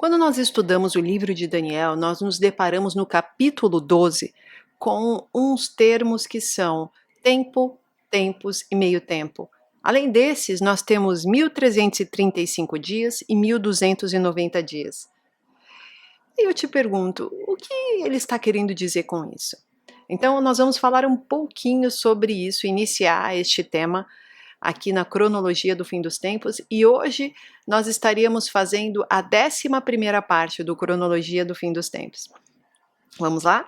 Quando nós estudamos o livro de Daniel, nós nos deparamos no capítulo 12 com uns termos que são tempo, tempos e meio tempo. Além desses, nós temos 1335 dias e 1290 dias. E eu te pergunto, o que ele está querendo dizer com isso? Então, nós vamos falar um pouquinho sobre isso, iniciar este tema aqui na cronologia do fim dos tempos, e hoje nós estaríamos fazendo a 11ª parte do cronologia do fim dos tempos. Vamos lá?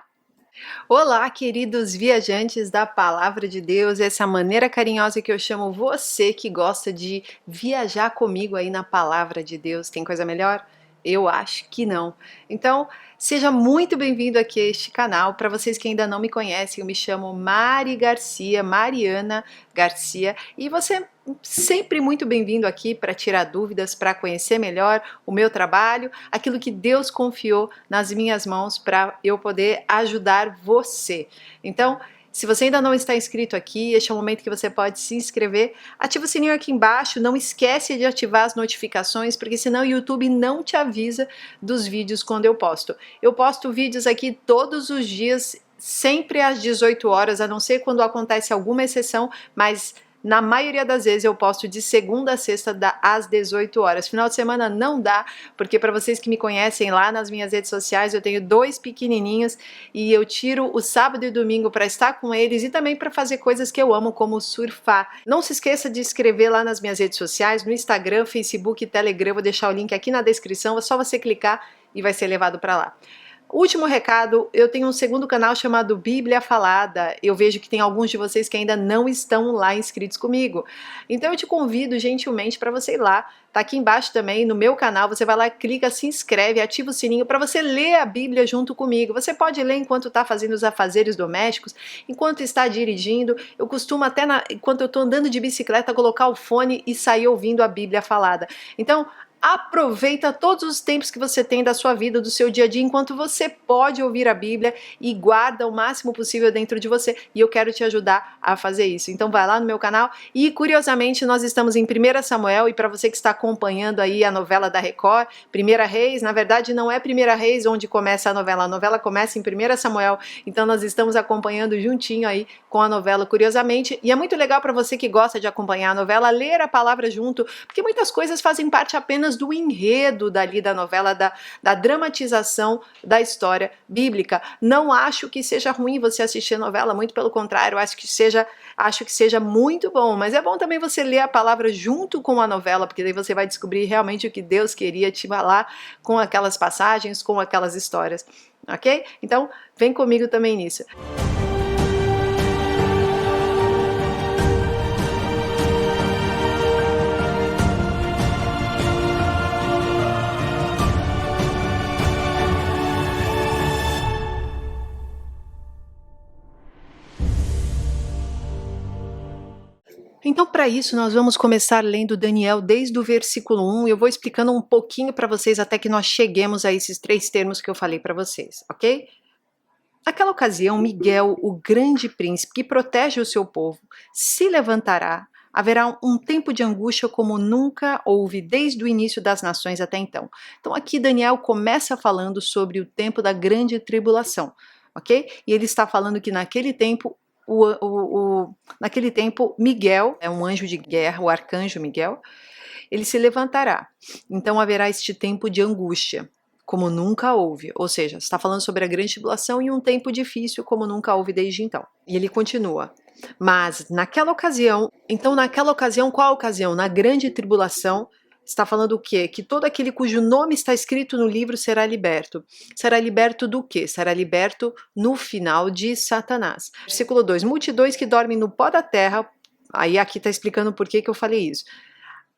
Olá, queridos viajantes da Palavra de Deus, essa maneira carinhosa que eu chamo você que gosta de viajar comigo aí na Palavra de Deus. Tem coisa melhor? Eu acho que não. Então, seja muito bem-vindo aqui a este canal. Para vocês que ainda não me conhecem, eu me chamo Mari Garcia, Mariana Garcia, e você é sempre muito bem-vindo aqui para tirar dúvidas, para conhecer melhor o meu trabalho, aquilo que Deus confiou nas minhas mãos para eu poder ajudar você. Então, se você ainda não está inscrito aqui, este é o momento que você pode se inscrever. Ativa o sininho aqui embaixo, não esquece de ativar as notificações, porque senão o YouTube não te avisa dos vídeos quando eu posto. Eu posto vídeos aqui todos os dias, sempre às 18 horas, a não ser quando acontece alguma exceção, mas na maioria das vezes eu posto de segunda a sexta às 18 horas. Final de semana não dá, porque para vocês que me conhecem lá nas minhas redes sociais, eu tenho 2 pequenininhos e eu tiro o sábado e domingo para estar com eles e também para fazer coisas que eu amo, como surfar. Não se esqueça de inscrever lá nas minhas redes sociais, no Instagram, Facebook e Telegram. Vou deixar o link aqui na descrição, é só você clicar e vai ser levado para lá. Último recado, eu tenho um segundo canal chamado Bíblia Falada. Eu vejo que tem alguns de vocês que ainda não estão lá inscritos comigo. Então eu te convido gentilmente para você ir lá. Tá aqui embaixo também no meu canal, você vai lá, clica, se inscreve, ativa o sininho para você ler a Bíblia junto comigo. Você pode ler enquanto está fazendo os afazeres domésticos, enquanto está dirigindo. Eu costumo até, enquanto eu estou andando de bicicleta, colocar o fone e sair ouvindo a Bíblia Falada. Então, aproveita todos os tempos que você tem da sua vida, do seu dia a dia, enquanto você pode ouvir a Bíblia e guarda o máximo possível dentro de você. E eu quero te ajudar a fazer isso. Então vai lá no meu canal e, curiosamente, nós estamos em 1 Samuel, e para você que está acompanhando aí a novela da Record, 1 Reis, na verdade não é 1 Reis onde começa a novela começa em 1 Samuel, então nós estamos acompanhando juntinho aí com a novela, curiosamente, e é muito legal para você que gosta de acompanhar a novela, ler a palavra junto, porque muitas coisas fazem parte apenas do enredo dali da novela, da dramatização da história bíblica. Não acho que seja ruim você assistir a novela, muito pelo contrário, acho que seja muito bom, mas é bom também você ler a palavra junto com a novela, porque daí você vai descobrir realmente o que Deus queria te falar com aquelas passagens, com aquelas histórias, ok? Então, vem comigo também nisso. Então, para isso, nós vamos começar lendo Daniel desde o versículo 1. Eu vou explicando um pouquinho para vocês até que nós cheguemos a esses 3 termos que eu falei para vocês, ok? Naquela ocasião, Miguel, o grande príncipe que protege o seu povo, se levantará. Haverá um tempo de angústia como nunca houve desde o início das nações até então. Então, aqui Daniel começa falando sobre o tempo da grande tribulação, ok? E ele está falando que naquele tempo naquele tempo, Miguel, é um anjo de guerra, o arcanjo Miguel, ele se levantará. Então haverá este tempo de angústia, como nunca houve. Ou seja, está falando sobre a grande tribulação e um tempo difícil, como nunca houve desde então. E ele continua. Mas naquela ocasião, qual ocasião? Na grande tribulação, está falando o quê? Que todo aquele cujo nome está escrito no livro será liberto. Será liberto do quê? Será liberto no final de Satanás. Versículo 2. Multidões que dormem no pó da terra, aí aqui está explicando por que eu falei isso.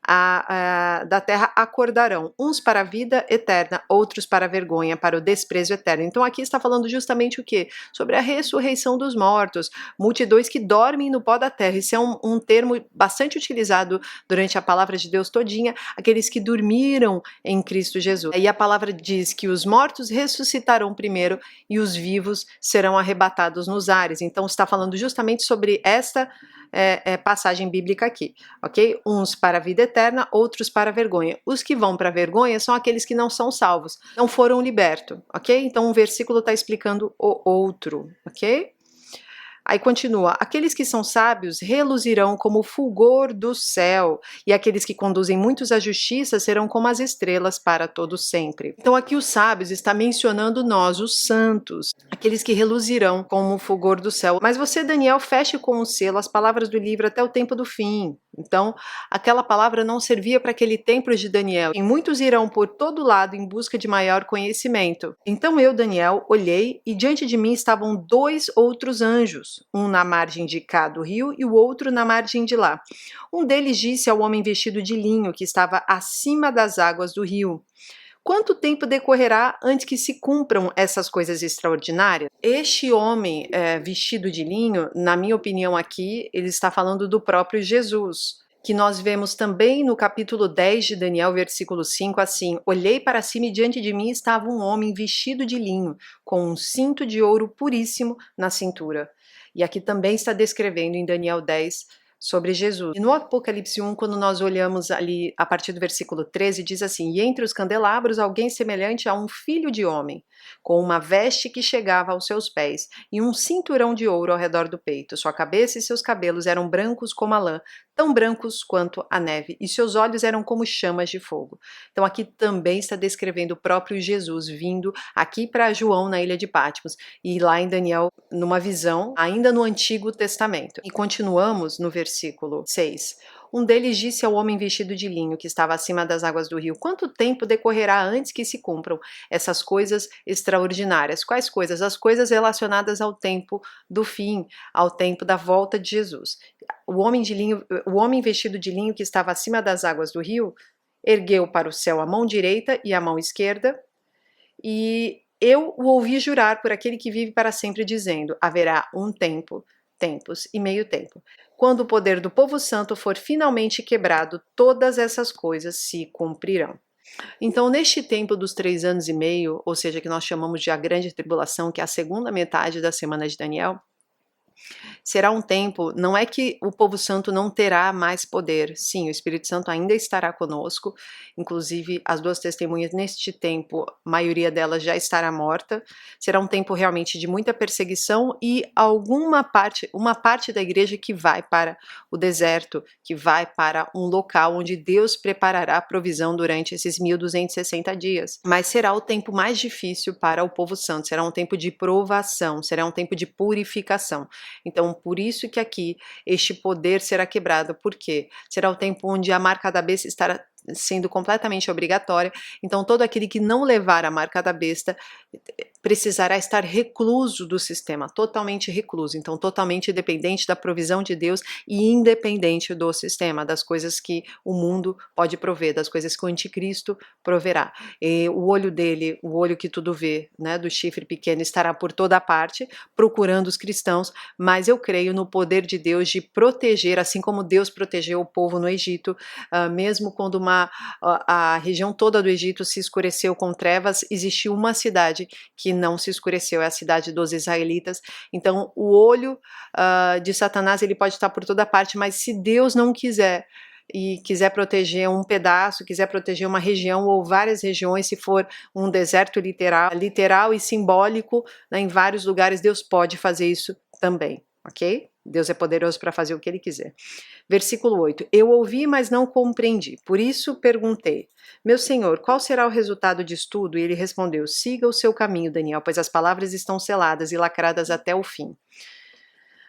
Da terra acordarão, uns para a vida eterna, outros para a vergonha, para o desprezo eterno. Então aqui está falando justamente o quê? Sobre a ressurreição dos mortos, multidões que dormem no pó da terra. Esse é um termo bastante utilizado durante a palavra de Deus todinha, aqueles que dormiram em Cristo Jesus. E a palavra diz que os mortos ressuscitarão primeiro e os vivos serão arrebatados nos ares. Então está falando justamente sobre passagem bíblica aqui, ok? Uns para a vida eterna, outros para a vergonha. Os que vão para a vergonha são aqueles que não são salvos, não foram libertos, ok? Então o versículo está explicando o outro, ok? Aí continua: aqueles que são sábios reluzirão como o fulgor do céu, e aqueles que conduzem muitos à justiça serão como as estrelas para todo sempre. Então aqui os sábios está mencionando nós, os santos, aqueles que reluzirão como o fulgor do céu. Mas você, Daniel, feche com o selo as palavras do livro até o tempo do fim. Então, aquela palavra não servia para aquele templo de Daniel. E muitos irão por todo lado em busca de maior conhecimento. Então eu, Daniel, olhei e diante de mim estavam 2 outros anjos, um na margem de cá do rio e o outro na margem de lá. Um deles disse ao homem vestido de linho que estava acima das águas do rio: quanto tempo decorrerá antes que se cumpram essas coisas extraordinárias? Este homem vestido de linho, na minha opinião aqui, ele está falando do próprio Jesus, que nós vemos também no capítulo 10 de Daniel, versículo 5, assim: olhei para cima e diante de mim estava um homem vestido de linho, com um cinto de ouro puríssimo na cintura. E aqui também está descrevendo em Daniel 10 sobre Jesus. E no Apocalipse 1, quando nós olhamos ali a partir do versículo 13, diz assim: e entre os candelabros alguém semelhante a um filho de homem, com uma veste que chegava aos seus pés e um cinturão de ouro ao redor do peito. Sua cabeça e seus cabelos eram brancos como a lã, tão brancos quanto a neve, e seus olhos eram como chamas de fogo. Então aqui também está descrevendo o próprio Jesus vindo aqui para João na ilha de Patmos e lá em Daniel numa visão ainda no Antigo Testamento. E continuamos no versículo 6. Um deles disse ao homem vestido de linho que estava acima das águas do rio: quanto tempo decorrerá antes que se cumpram essas coisas extraordinárias? Quais coisas? As coisas relacionadas ao tempo do fim, ao tempo da volta de Jesus. O homem vestido de linho que estava acima das águas do rio ergueu para o céu a mão direita e a mão esquerda, e eu o ouvi jurar por aquele que vive para sempre, dizendo: haverá um tempo, tempos e meio tempo. Quando o poder do povo santo for finalmente quebrado, todas essas coisas se cumprirão. Então, neste tempo dos 3 anos e meio, ou seja, que nós chamamos de a grande tribulação, que é a segunda metade da semana de Daniel, será um tempo, não é que o povo santo não terá mais poder, sim, o Espírito Santo ainda estará conosco, inclusive as 2 testemunhas neste tempo, a maioria delas já estará morta, será um tempo realmente de muita perseguição e uma parte da igreja que vai para o deserto, que vai para um local onde Deus preparará a provisão durante esses 1260 dias, mas será o tempo mais difícil para o povo santo, será um tempo de provação, será um tempo de purificação. Então, por isso que aqui este poder será quebrado, porque será o tempo onde a marca da besta estará sendo completamente obrigatória. Então, todo aquele que não levar a marca da besta precisará estar recluso do sistema, totalmente recluso, então totalmente dependente da provisão de Deus e independente do sistema, das coisas que o mundo pode prover, das coisas que o anticristo proverá. E o olho dele, o olho que tudo vê, né, do chifre pequeno, estará por toda parte, procurando os cristãos, mas eu creio no poder de Deus de proteger, assim como Deus protegeu o povo no Egito, mesmo quando a região toda do Egito se escureceu com trevas, existiu uma cidade que não se escureceu, é a cidade dos israelitas. Então o olho de Satanás ele pode estar por toda parte, mas se Deus não quiser e quiser proteger um pedaço, quiser proteger uma região ou várias regiões, se for um deserto literal e simbólico, né, em vários lugares, Deus pode fazer isso também, ok? Deus é poderoso para fazer o que Ele quiser. Versículo 8. Eu ouvi, mas não compreendi. Por isso perguntei: meu senhor, qual será o resultado disso tudo? E ele respondeu: siga o seu caminho, Daniel, pois as palavras estão seladas e lacradas até o fim.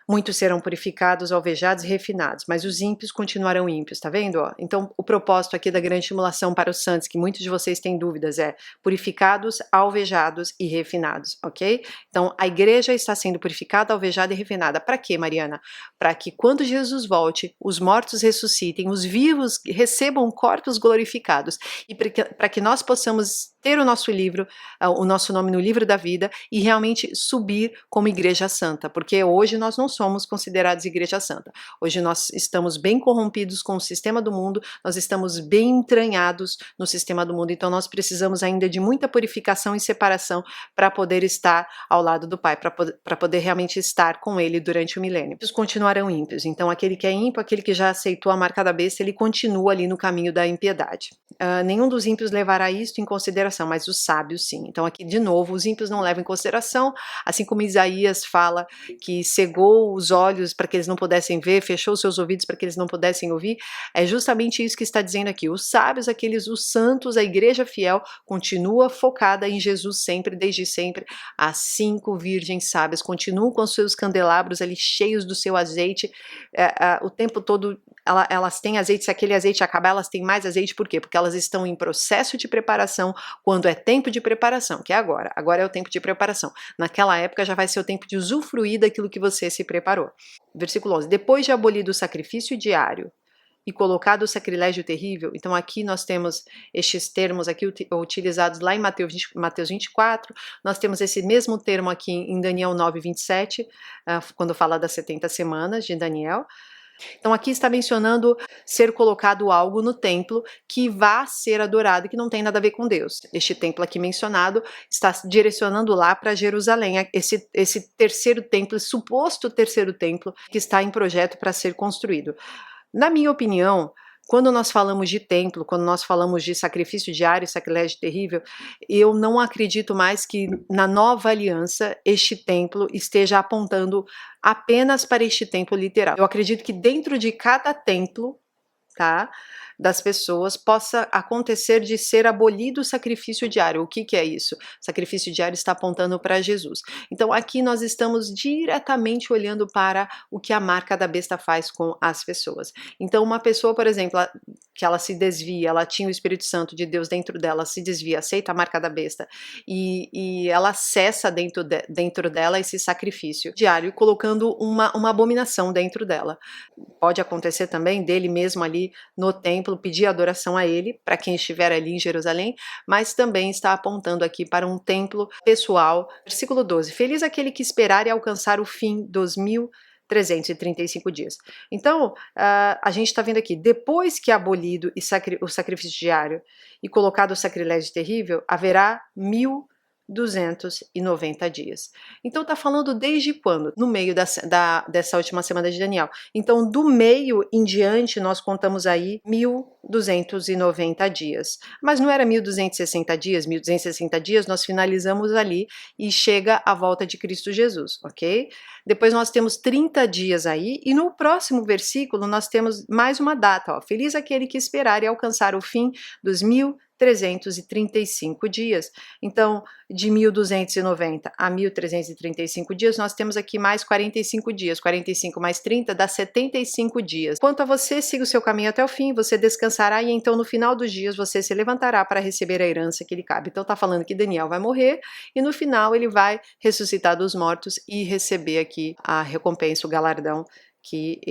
Muitos serão purificados, alvejados e refinados, mas os ímpios continuarão ímpios, tá vendo? Ó? Então, o propósito aqui da grande tribulação para os santos, que muitos de vocês têm dúvidas, é purificados, alvejados e refinados, ok? Então, a igreja está sendo purificada, alvejada e refinada. Para quê, Mariana? Para que quando Jesus volte, os mortos ressuscitem, os vivos recebam corpos glorificados e para que nós possamos ter o nosso livro, o nosso nome no livro da vida e realmente subir como igreja santa, porque hoje nós não somos considerados igreja santa. Hoje nós estamos bem corrompidos com o sistema do mundo, nós estamos bem entranhados no sistema do mundo, então nós precisamos ainda de muita purificação e separação para poder estar ao lado do Pai, para poder realmente estar com Ele durante o milênio. Eles continuarão ímpios, então aquele que é ímpio, aquele que já aceitou a marca da besta, ele continua ali no caminho da impiedade. Nenhum dos ímpios levará isto em consideração, mas os sábios sim. Então aqui de novo, os ímpios não levam em consideração, assim como Isaías fala que cegou os olhos para que eles não pudessem ver, fechou os seus ouvidos para que eles não pudessem ouvir, é justamente isso que está dizendo aqui. Os sábios, os santos, a igreja fiel, continua focada em Jesus sempre, desde sempre. As 5 virgens sábias continuam com seus candelabros ali cheios do seu azeite, o tempo todo elas têm azeite, se aquele azeite acabar, elas têm mais azeite, por quê? Porque elas estão em processo de preparação, quando é tempo de preparação, que é agora é o tempo de preparação. Naquela época já vai ser o tempo de usufruir daquilo que você se preparou. Versículo 11, depois de abolido o sacrifício diário e colocado o sacrilégio terrível, então aqui nós temos estes termos aqui utilizados lá em Mateus 24, nós temos esse mesmo termo aqui em Daniel 9, 27, quando fala das 70 semanas de Daniel. Então aqui está mencionando ser colocado algo no templo que vá ser adorado e que não tem nada a ver com Deus. Este templo aqui mencionado está direcionando lá para Jerusalém, esse terceiro templo, esse suposto terceiro templo que está em projeto para ser construído. Na minha opinião, quando nós falamos de templo, quando nós falamos de sacrifício diário, sacrilégio terrível, eu não acredito mais que na nova aliança este templo esteja apontando apenas para este templo literal. Eu acredito que dentro de cada templo, tá, das pessoas, possa acontecer de ser abolido o sacrifício diário. O que é isso? O sacrifício diário está apontando para Jesus. Então aqui nós estamos diretamente olhando para o que a marca da besta faz com as pessoas. Então uma pessoa, por exemplo, que ela se desvia, ela tinha o Espírito Santo de Deus dentro dela, se desvia, aceita a marca da besta e ela cessa dentro dela esse sacrifício diário, colocando uma abominação dentro dela. Pode acontecer também dele mesmo ali no templo pedir adoração a ele, para quem estiver ali em Jerusalém, mas também está apontando aqui para um templo pessoal. Versículo 12, feliz aquele que esperar e alcançar o fim dos 1335 dias. Então, a gente está vendo aqui, depois que é abolido o sacrifício diário e colocado o sacrilégio terrível, haverá 1290 dias. Então está falando desde quando? No meio dessa última semana de Daniel. Então do meio em diante nós contamos aí 1290 dias. Mas não era 1260 dias? 1260 dias nós finalizamos ali e chega a volta de Cristo Jesus, ok? Depois nós temos 30 dias aí e no próximo versículo nós temos mais uma data, ó. Feliz aquele que esperar e alcançar o fim dos 1335 dias. Então, de 1290 a 1335 dias, nós temos aqui mais 45 dias. 45 mais 30 dá 75 dias. Quanto a você, siga o seu caminho até o fim, você descansará e então no final dos dias você se levantará para receber a herança que lhe cabe. Então tá falando que Daniel vai morrer e no final ele vai ressuscitar dos mortos e receber aqui a recompensa, o galardão que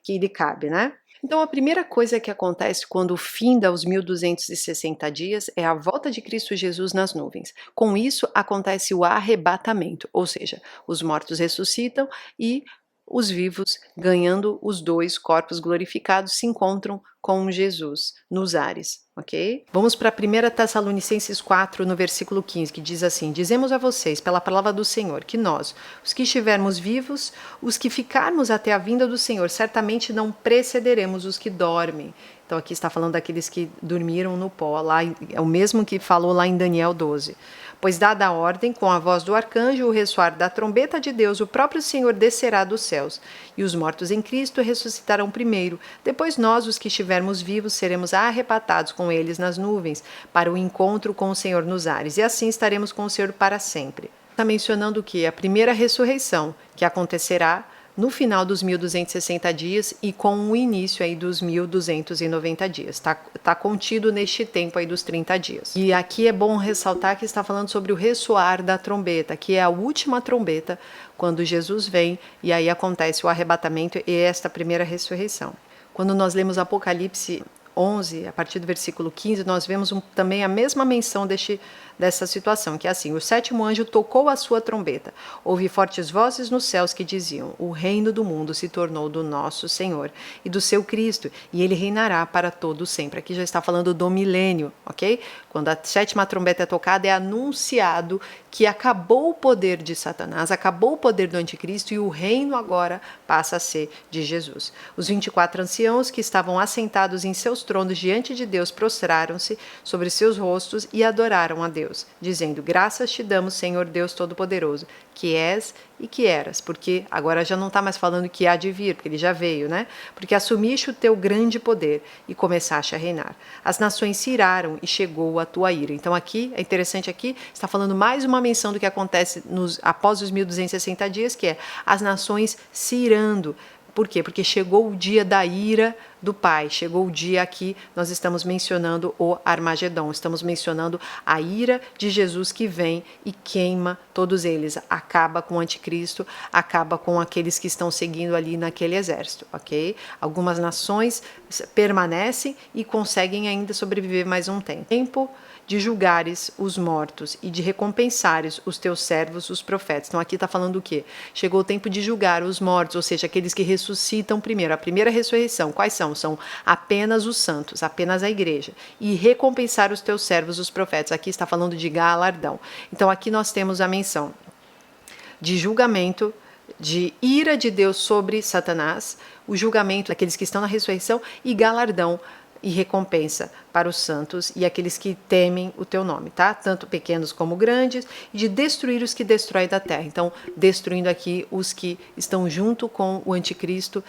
lhe cabe, né? Então a primeira coisa que acontece quando finda os 1260 dias é a volta de Cristo Jesus nas nuvens. Com isso acontece o arrebatamento, ou seja, os mortos ressuscitam e os vivos, ganhando os 2 corpos glorificados, se encontram com Jesus nos ares, ok? Vamos para 1 Tessalonicenses 4, no versículo 15, que diz assim, dizemos a vocês, pela palavra do Senhor, que nós, os que estivermos vivos, os que ficarmos até a vinda do Senhor, certamente não precederemos os que dormem. Então aqui está falando daqueles que dormiram no pó, lá, é o mesmo que falou lá em Daniel 12. Pois dada a ordem, com a voz do arcanjo, o ressoar da trombeta de Deus, o próprio Senhor descerá dos céus, e os mortos em Cristo ressuscitarão primeiro. Depois nós, os que estivermos vivos, seremos arrebatados com eles nas nuvens, para o encontro com o Senhor nos ares, e assim estaremos com o Senhor para sempre. Está mencionando o que? A primeira ressurreição, que acontecerá no final dos 1260 dias e com o início aí dos 1290 dias. Tá contido neste tempo aí dos 30 dias. E aqui é bom ressaltar que está falando sobre o ressoar da trombeta, que é a última trombeta quando Jesus vem e aí acontece o arrebatamento e esta primeira ressurreição. Quando nós lemos Apocalipse 11, a partir do versículo 15, nós vemos também a mesma menção dessa situação, que é assim: o sétimo anjo tocou a sua trombeta. Houve fortes vozes nos céus que diziam: o reino do mundo se tornou do nosso Senhor e do seu Cristo, e ele reinará para todo sempre. Aqui já está falando do milênio, ok? Quando a sétima trombeta é tocada, é anunciado que acabou o poder de Satanás, acabou o poder do anticristo e o reino agora passa a ser de Jesus. Os 24 anciãos que estavam assentados em seus tronos diante de Deus prostraram-se sobre seus rostos e adoraram a Deus, dizendo: graças te damos, Senhor Deus Todo-Poderoso, que és e que eras, porque agora já não está mais falando que há de vir, porque ele já veio, né? Porque assumiste o teu grande poder e começaste a reinar. As nações se iraram e chegou a tua ira. Então aqui, é interessante aqui, está falando mais uma menção do que acontece após os 1260 dias, que é as nações se irando. Por quê? Porque chegou o dia da ira do Pai, chegou o dia aqui, nós estamos mencionando o Armagedon, estamos mencionando a ira de Jesus que vem e queima todos eles, acaba com o anticristo, acaba com aqueles que estão seguindo ali naquele exército, ok? Algumas nações permanecem e conseguem ainda sobreviver mais um tempo de julgares os mortos e de recompensares os teus servos, os profetas. Então aqui está falando o quê? Chegou o tempo de julgar os mortos, ou seja, aqueles que ressuscitam primeiro. A primeira ressurreição, quais são? São apenas os santos, apenas a igreja. E recompensar os teus servos, os profetas. Aqui está falando de galardão. Então aqui nós temos a menção de julgamento, de ira de Deus sobre Satanás, o julgamento daqueles que estão na ressurreição e galardão e recompensa para os santos e aqueles que temem o teu nome, tá? Tanto pequenos como grandes, e de destruir os que destroem da terra. Então, destruindo aqui os que estão junto com o anticristo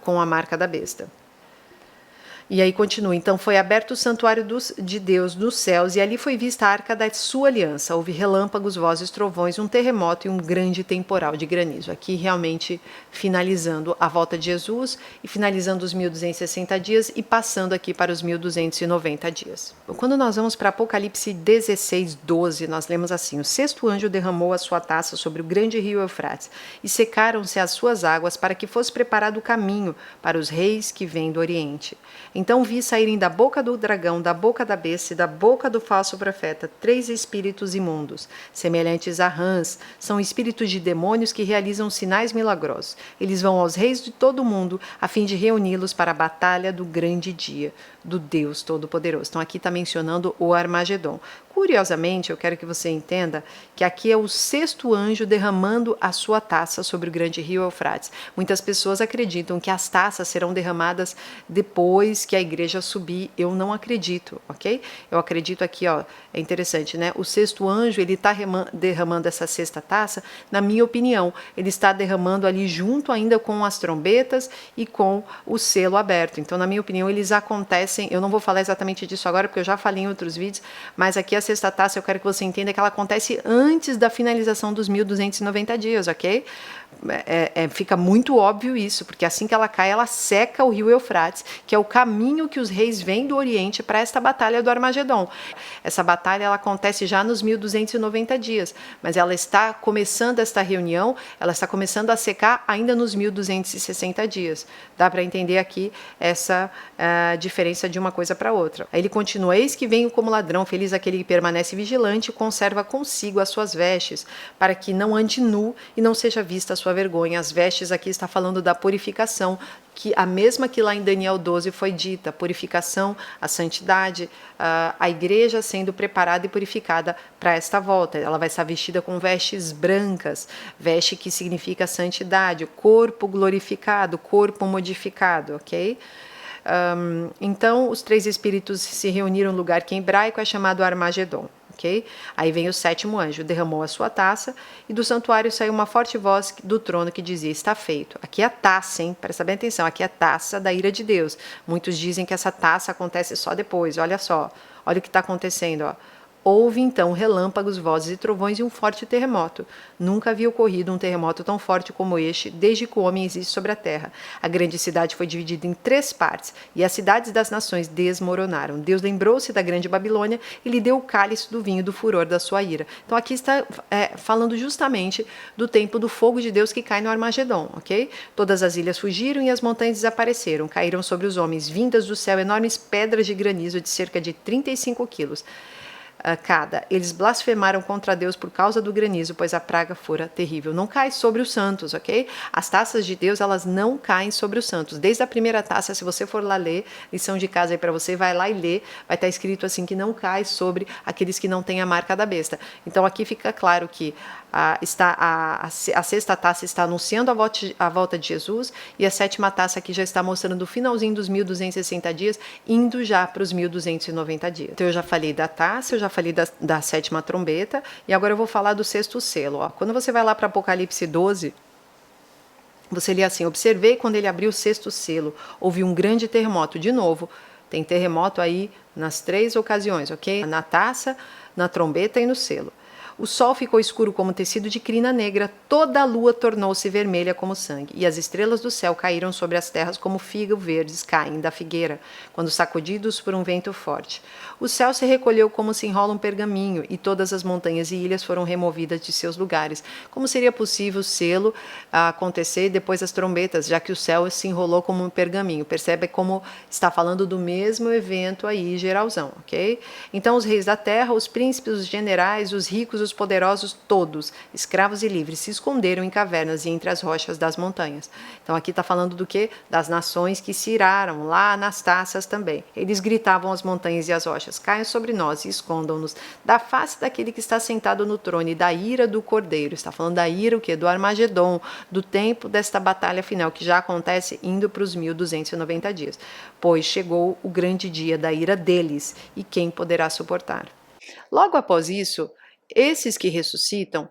com a marca da besta. E aí continua: então foi aberto o santuário de Deus nos céus, e ali foi vista a arca da sua aliança. Houve relâmpagos, vozes, trovões, um terremoto e um grande temporal de granizo. Aqui realmente finalizando a volta de Jesus e finalizando os 1260 dias e passando aqui para os 1290 dias. Quando nós vamos para Apocalipse 16, 12, nós lemos assim: o sexto anjo derramou a sua taça sobre o grande rio Eufrates, e secaram-se as suas águas para que fosse preparado o caminho para os reis que vêm do Oriente. Então vi saírem da boca do dragão, da boca da besta e da boca do falso profeta 3 espíritos imundos, semelhantes a rãs. São espíritos de demônios que realizam sinais milagrosos. Eles vão aos reis de todo o mundo a fim de reuni-los para a batalha do grande dia do Deus Todo-Poderoso. Então aqui está mencionando o Armagedon. Curiosamente, eu quero que você entenda que aqui é o sexto anjo derramando a sua taça sobre o grande rio Eufrates. Muitas pessoas acreditam que as taças serão derramadas depois que a igreja subir. Eu não acredito, ok? Eu acredito aqui, ó, é interessante, né? O sexto anjo, ele está derramando essa sexta taça, na minha opinião, ele está derramando ali junto ainda com as trombetas e com o selo aberto. Então, na minha opinião, eles acontecem, eu não vou falar exatamente disso agora, porque eu já falei em outros vídeos, mas aqui a sexta taça eu quero que você entenda que ela acontece antes da finalização dos 1290 dias, ok? Fica muito óbvio isso, porque assim que ela cai, ela seca o rio Eufrates, que é o caminho que os reis vêm do Oriente para esta batalha do Armagedon. Essa batalha ela acontece já nos 1290 dias, mas ela está começando esta reunião, ela está começando a secar ainda nos 1260 dias. Dá para entender aqui essa diferença de uma coisa para outra. Aí ele continua: eis que venho como ladrão, feliz aquele que permanece vigilante e conserva consigo as suas vestes, para que não ande nu e não seja vista a sua vergonha. As vestes aqui está falando da purificação, que a mesma que lá em Daniel 12 foi dita, a purificação, a santidade, a igreja sendo preparada e purificada para esta volta. Ela vai estar vestida com vestes brancas, veste que significa santidade, corpo glorificado, corpo modificado, ok? Então, os 3 espíritos se reuniram no lugar que em hebraico é chamado Armagedon. Okay? Aí vem o sétimo anjo, derramou a sua taça, e do santuário saiu uma forte voz do trono que dizia: está feito. Aqui é a taça, hein? Presta bem atenção, aqui é a taça da ira de Deus. Muitos dizem que essa taça acontece só depois. Olha só, olha o que está acontecendo, ó. Houve então relâmpagos, vozes e trovões e um forte terremoto. Nunca havia ocorrido um terremoto tão forte como este desde que o homem existe sobre a terra. A grande cidade foi dividida em 3 partes e as cidades das nações desmoronaram. Deus lembrou-se da grande Babilônia e lhe deu o cálice do vinho do furor da sua ira. Então aqui está falando justamente do tempo do fogo de Deus que cai no Armagedon, ok? Todas as ilhas fugiram e as montanhas desapareceram. Caíram sobre os homens, vindas do céu, enormes pedras de granizo de cerca de 35 quilos. Cada. Eles blasfemaram contra Deus por causa do granizo, pois a praga fora terrível. Não cai sobre os santos, ok? As taças de Deus, elas não caem sobre os santos. Desde a primeira taça, se você for lá ler, lição de casa aí para você, vai lá e lê, vai estar escrito assim que não cai sobre aqueles que não têm a marca da besta. Então aqui fica claro que a sexta taça está anunciando a volta de Jesus e a sétima taça aqui já está mostrando o finalzinho dos 1260 dias, indo já para os 1290 dias. Então eu já falei da taça, eu já falei da sétima trombeta e agora eu vou falar do sexto selo. Ó. Quando você vai lá para Apocalipse 12, você lê assim: observei quando ele abriu o sexto selo, houve um grande terremoto. De novo, tem terremoto aí nas 3 ocasiões, ok? Na taça, na trombeta e no selo. O sol ficou escuro como tecido de crina negra, toda a lua tornou-se vermelha como sangue, e as estrelas do céu caíram sobre as terras como figos verdes caem da figueira, quando sacudidos por um vento forte. O céu se recolheu como se enrola um pergaminho, e todas as montanhas e ilhas foram removidas de seus lugares. Como seria possível o selo acontecer depois das trombetas, já que o céu se enrolou como um pergaminho? Percebe como está falando do mesmo evento aí, geralzão, ok? Então os reis da terra, os príncipes, os generais, os ricos, os poderosos, todos, escravos e livres, se esconderam em cavernas e entre as rochas das montanhas. Então aqui está falando do quê? Das nações que se iraram, lá nas taças também. Eles gritavam às montanhas e às rochas: caiam sobre nós e escondam-nos da face daquele que está sentado no trono e da ira do Cordeiro. Está falando da ira o quê? Do Armagedon, do tempo desta batalha final, que já acontece indo para os 1290 dias. Pois chegou o grande dia da ira deles, e quem poderá suportar? Logo após isso, esses que ressuscitam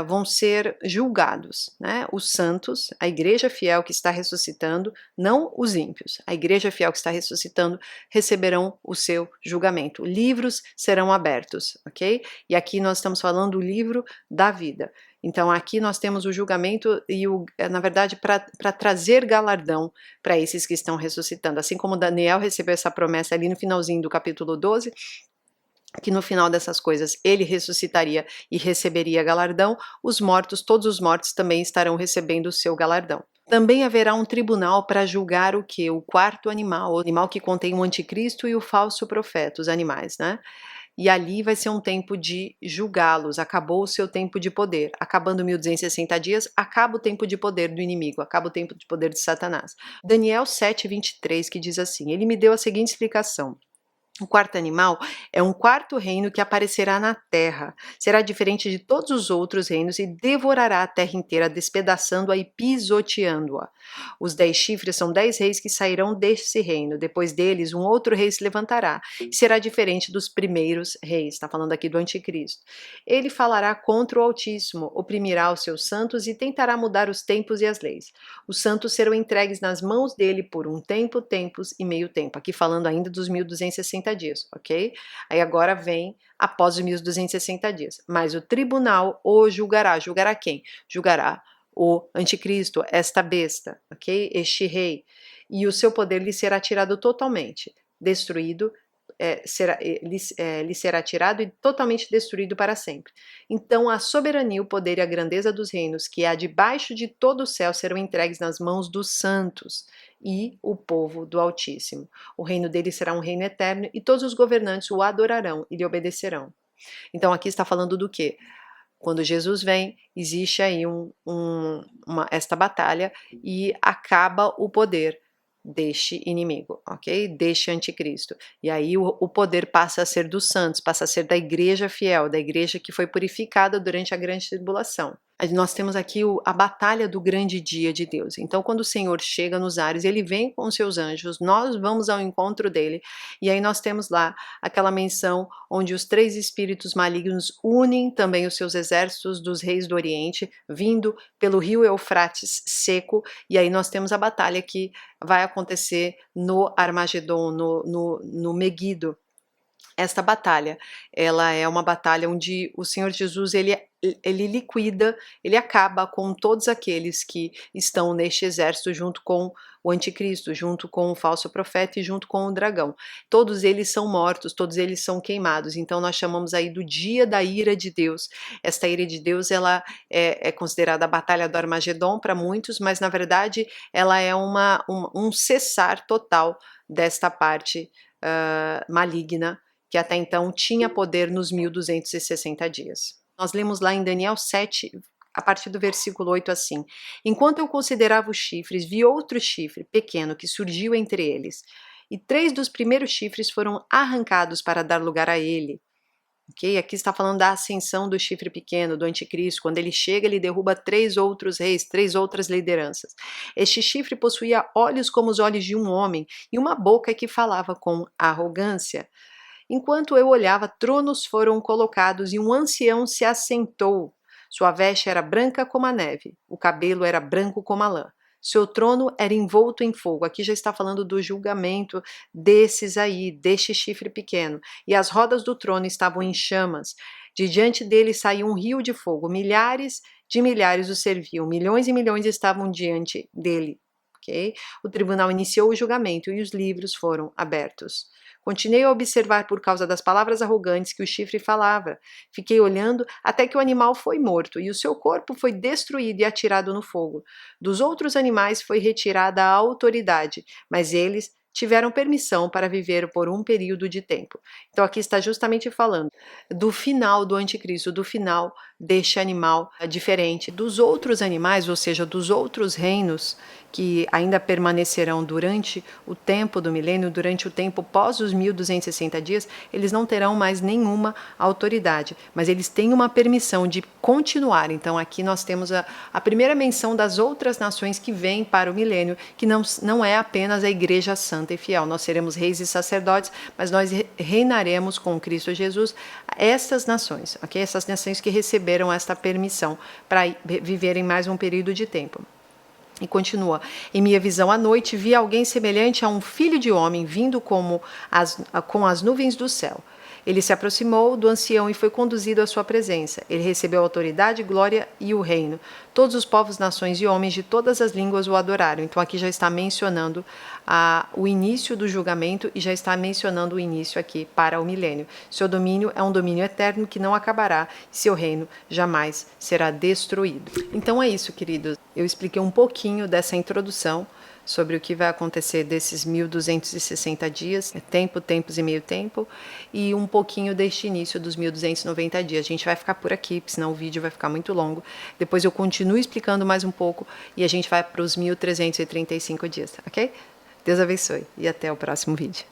vão ser julgados, né? Os santos, a igreja fiel que está ressuscitando, não os ímpios, a igreja fiel que está ressuscitando receberão o seu julgamento. Livros serão abertos, ok? E aqui nós estamos falando do livro da vida. Então aqui nós temos o julgamento e na verdade para trazer galardão para esses que estão ressuscitando. Assim como Daniel recebeu essa promessa ali no finalzinho do capítulo 12, que no final dessas coisas ele ressuscitaria e receberia galardão, os mortos, todos os mortos também estarão recebendo o seu galardão. Também haverá um tribunal para julgar o que? O quarto animal, o animal que contém o anticristo e o falso profeta, os animais, né? E ali vai ser um tempo de julgá-los, acabou o seu tempo de poder. Acabando 1260 dias, acaba o tempo de poder do inimigo, acaba o tempo de poder de Satanás. Daniel 7:23, que diz assim: ele me deu a seguinte explicação: o quarto animal é um quarto reino que aparecerá na terra. Será diferente de todos os outros reinos e devorará a terra inteira, despedaçando-a e pisoteando-a. Os 10 chifres são 10 reis que sairão desse reino. Depois deles, um outro rei se levantará e será diferente dos primeiros reis. Está falando aqui do anticristo. Ele falará contra o Altíssimo, oprimirá os seus santos e tentará mudar os tempos e as leis. Os santos serão entregues nas mãos dele por um tempo, tempos e meio tempo. Aqui falando ainda dos 1260 dias, ok? Aí agora vem após os 1260 dias. Mas o tribunal o julgará. Julgará quem? Julgará o anticristo, esta besta, ok? Este rei. E o seu poder lhe será tirado totalmente, destruído, lhe será tirado e totalmente destruído para sempre. Então a soberania, o poder e a grandeza dos reinos que há debaixo de todo o céu serão entregues nas mãos dos santos e o povo do Altíssimo. O reino dele será um reino eterno e todos os governantes o adorarão e lhe obedecerão. Então aqui está falando do quê? Quando Jesus vem, existe aí esta batalha e acaba o poder deste inimigo, ok? Deste anticristo. E aí o poder passa a ser dos santos, passa a ser da igreja fiel, da igreja que foi purificada durante a grande tribulação. Nós temos aqui a batalha do grande dia de Deus. Então, quando o Senhor chega nos ares, ele vem com os seus anjos, nós vamos ao encontro dele, e aí nós temos lá aquela menção onde os 3 espíritos malignos unem também os seus exércitos dos reis do Oriente, vindo pelo rio Eufrates seco, e aí nós temos a batalha que vai acontecer no Armagedon, no Meguido, Esta batalha, ela é uma batalha onde o Senhor Jesus ele liquida, ele acaba com todos aqueles que estão neste exército junto com o anticristo, junto com o falso profeta e junto com o dragão. Todos eles são mortos, todos eles são queimados, então nós chamamos aí do dia da ira de Deus. Esta ira de Deus, ela é considerada a batalha do Armagedon para muitos, mas na verdade ela é um cessar total desta parte maligna, que até então tinha poder nos 1260 dias. Nós lemos lá em Daniel 7, a partir do versículo 8 assim: Enquanto eu considerava os chifres, vi outro chifre pequeno que surgiu entre eles, e 3 dos primeiros chifres foram arrancados para dar lugar a ele. Ok? Aqui está falando da ascensão do chifre pequeno, do anticristo. Quando ele chega, ele derruba 3 outros reis, 3 outras lideranças. Este chifre possuía olhos como os olhos de um homem e uma boca que falava com arrogância. Enquanto eu olhava, tronos foram colocados e um ancião se assentou. Sua veste era branca como a neve, o cabelo era branco como a lã. Seu trono era envolto em fogo. Aqui já está falando do julgamento desses aí, deste chifre pequeno. E as rodas do trono estavam em chamas. De diante dele saía um rio de fogo. Milhares de milhares o serviam. Milhões e milhões estavam diante dele. Okay? O tribunal iniciou o julgamento e os livros foram abertos. Continuei a observar por causa das palavras arrogantes que o chifre falava. Fiquei olhando até que o animal foi morto e o seu corpo foi destruído e atirado no fogo. Dos outros animais foi retirada a autoridade, mas eles tiveram permissão para viver por um período de tempo. Então aqui está justamente falando do final do anticristo, do final deste animal diferente dos outros animais, ou seja, dos outros reinos que ainda permanecerão durante o tempo do milênio, durante o tempo pós os 1260 dias, eles não terão mais nenhuma autoridade, mas eles têm uma permissão de continuar. Então aqui nós temos a primeira menção das outras nações que vêm para o milênio, que não é apenas a igreja santa e fiel. Nós seremos reis e sacerdotes, mas nós reinaremos com Cristo Jesus essas nações, ok? Essas nações que receberam esta permissão para viverem mais um período de tempo. E continua, em minha visão à noite vi alguém semelhante a um filho de homem vindo com as nuvens do céu. Ele se aproximou do ancião e foi conduzido à sua presença. Ele recebeu a autoridade, glória e o reino. Todos os povos, nações e homens de todas as línguas o adoraram. Então aqui já está mencionando o início do julgamento e já está mencionando o início aqui para o milênio. Seu domínio é um domínio eterno que não acabará e seu reino jamais será destruído. Então é isso, queridos. Eu expliquei um pouquinho dessa introdução sobre o que vai acontecer desses 1260 dias, tempo, tempos e meio tempo, e um pouquinho deste início dos 1290 dias. A gente vai ficar por aqui, senão o vídeo vai ficar muito longo. Depois eu continuo explicando mais um pouco e a gente vai para os 1335 dias, ok? Deus abençoe e até o próximo vídeo.